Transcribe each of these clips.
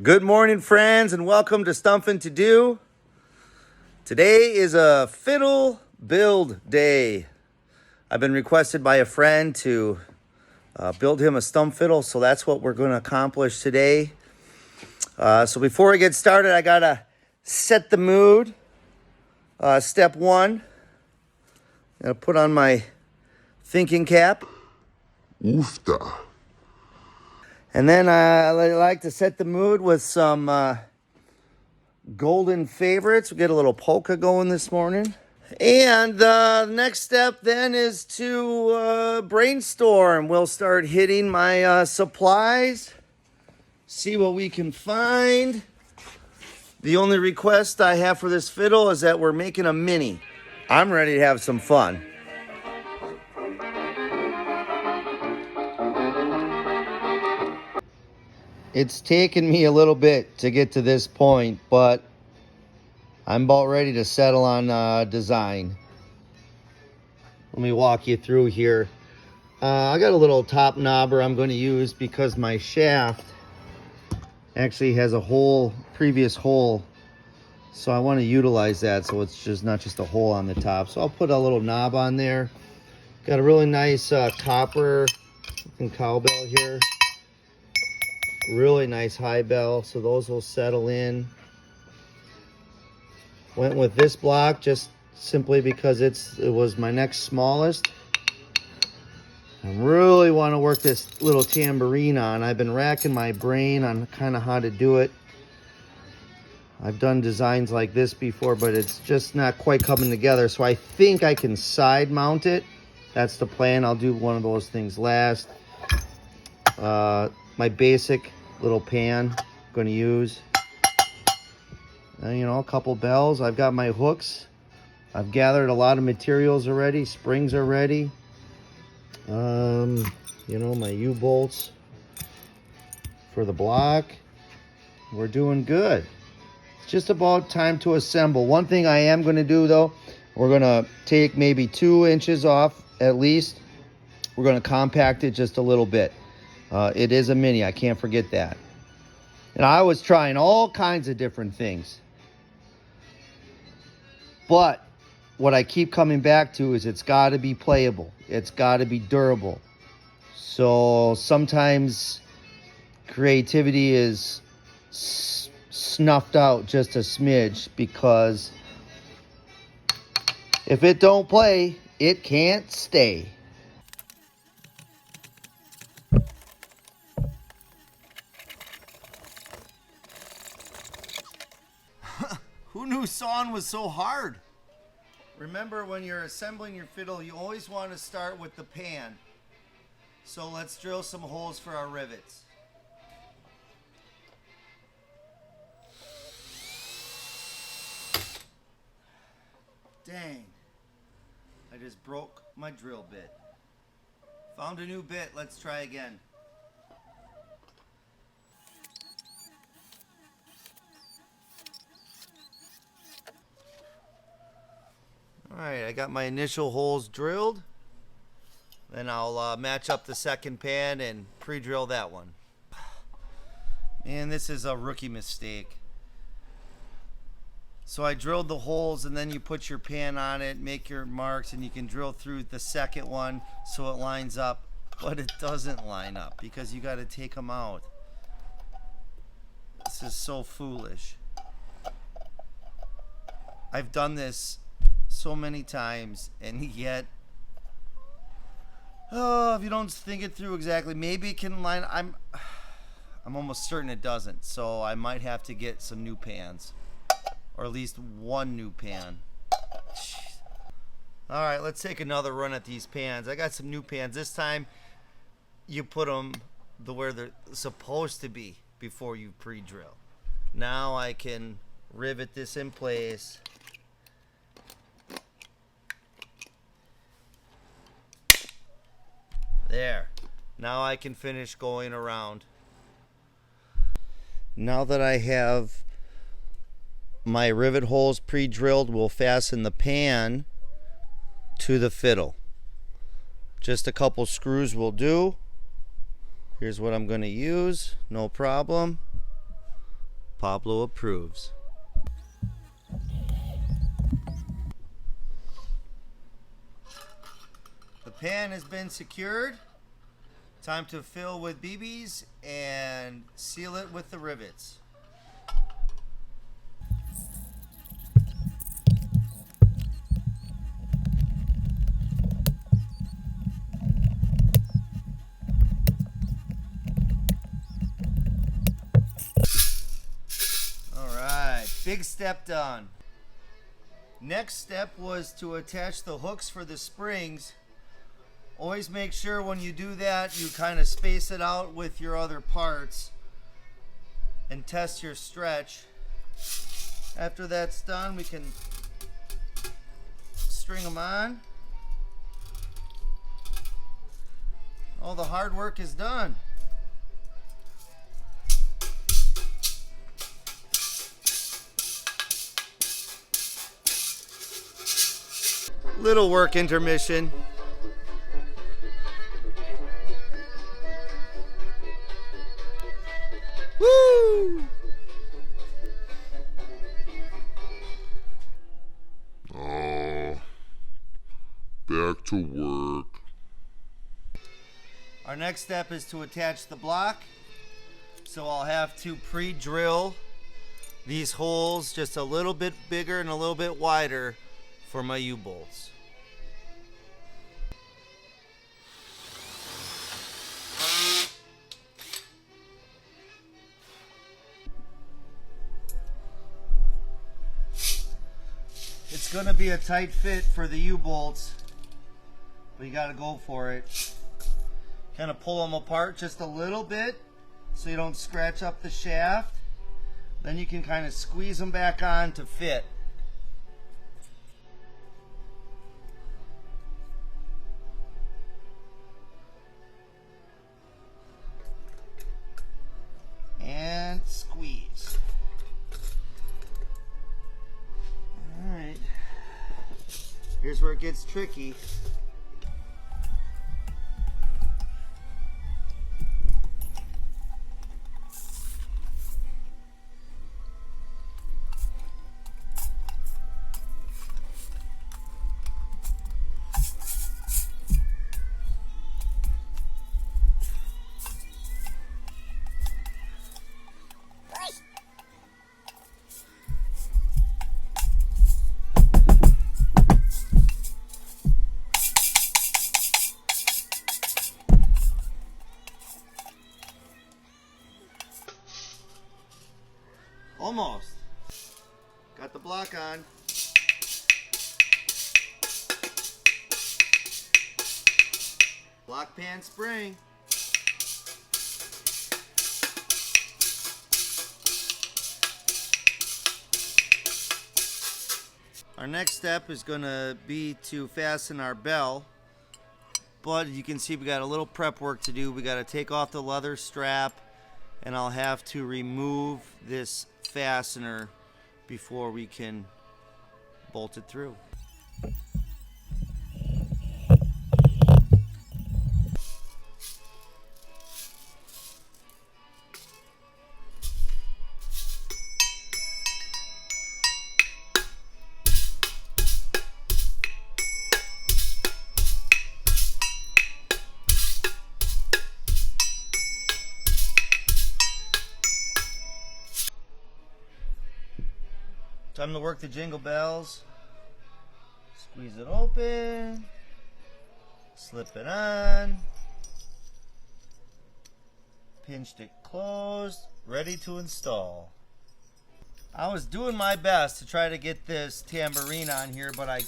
Good morning, friends, and welcome to Stumpf to Do. Today is a fiddle build day. I've been requested by a friend to build him a stump fiddle, so that's what we're going to accomplish today. So before I get started, I got to set the mood. Step one, I'm going to put on my thinking cap. Oofta. And then I like to set the mood with some golden favorites. We get a little polka going this morning. And the next step then is to brainstorm. We'll start hitting my supplies, see what we can find. The only request I have for this fiddle is that we're making a mini. I'm ready to have some fun. It's taken me a little bit to get to this point, but I'm about ready to settle on design. Let me walk you through here. I got a little top knobber I'm going to use because my shaft actually has a previous hole. So I want to utilize that so it's just not just a hole on the top. So I'll put a little knob on there. Got a really nice copper cowbell here. Really nice high bell, so those will settle in. Went with this block just simply because it was my next smallest. I really want to work this little tambourine on. I've been racking my brain on kind of how to do it. I've done designs like this before, but it's just not quite coming together. So I think I can side mount it. That's the plan. I'll do one of those things last. My basic little pan I'm going to use. And, a couple bells. I've got my hooks. I've gathered a lot of materials already. Springs are ready. My U-bolts for the block. We're doing good. It's just about time to assemble. One thing I am going to do, though, we're going to take maybe 2 inches off at least. We're going to compact it just a little bit. It is a mini. I can't forget that. And I was trying all kinds of different things. But what I keep coming back to is it's got to be playable. It's got to be durable. So sometimes creativity is snuffed out just a smidge because if it don't play, it can't stay. Who knew sawing was so hard? Remember, when you're assembling your fiddle, you always want to start with the pan. So let's drill some holes for our rivets. Dang, I just broke my drill bit. Found a new bit, let's try again. Alright, I got my initial holes drilled. Then I'll match up the second pan and pre-drill that one. Man, this is a rookie mistake. So I drilled the holes and then you put your pan on it, make your marks, and you can drill through the second one so it lines up. But it doesn't line up because you got to take them out. This is so foolish. I've done this so many times, and yet, if you don't think it through exactly, maybe it can line. I'm almost certain it doesn't, so I might have to get some new pans, or at least one new pan. Jeez. All right, let's take another run at these pans. I got some new pans. This time you put them where they're supposed to be before you pre-drill. Now I can rivet this in place. There. Now I can finish going around. Now that I have my rivet holes pre-drilled, we'll fasten the pan to the fiddle. Just a couple screws will do. Here's what I'm going to use. No problem. Pablo approves. The pan has been secured. Time to fill with BBs and seal it with the rivets. Alright, big step done. Next step was to attach the hooks for the springs. Always make sure when you do that you kind of space it out with your other parts and test your stretch. After that's done, we can string them on. All the hard work is done. Little work intermission. Woo! Oh, back to work. Our next step is to attach the block. So I'll have to pre-drill these holes just a little bit bigger and a little bit wider for my U-bolts. It's going to be a tight fit for the U-bolts, but you got to go for it. Kind of pull them apart just a little bit so you don't scratch up the shaft. Then you can kind of squeeze them back on to fit. And squeeze. Alright. Here's where it gets tricky. Almost. Got the block on. Block pan spring. Our next step is going to be to fasten our bell. But you can see we got a little prep work to do. We got to take off the leather strap, and I'll have to remove this fastener before we can bolt it through. Time to work the jingle bells. Squeeze it open. Slip it on. Pinched it closed. Ready to install. I was doing my best to try to get this tambourine on here, but I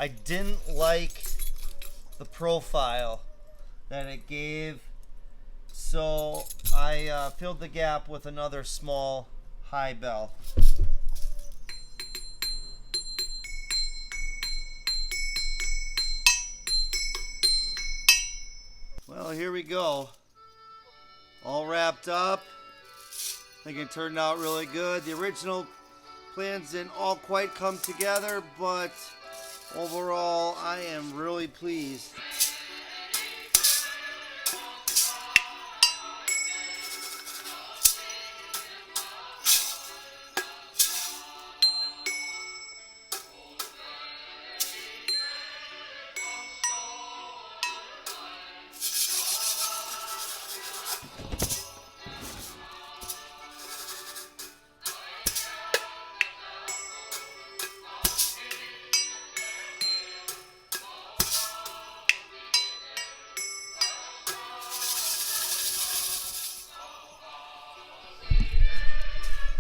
didn't like the profile that it gave. So I filled the gap with another small high bell. Well, here we go. All wrapped up. I think it turned out really good. The original plans didn't all quite come together, but overall, I am really pleased.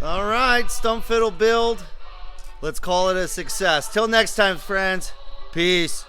All right, stump fiddle build. Let's call it a success. Till next time, friends. Peace.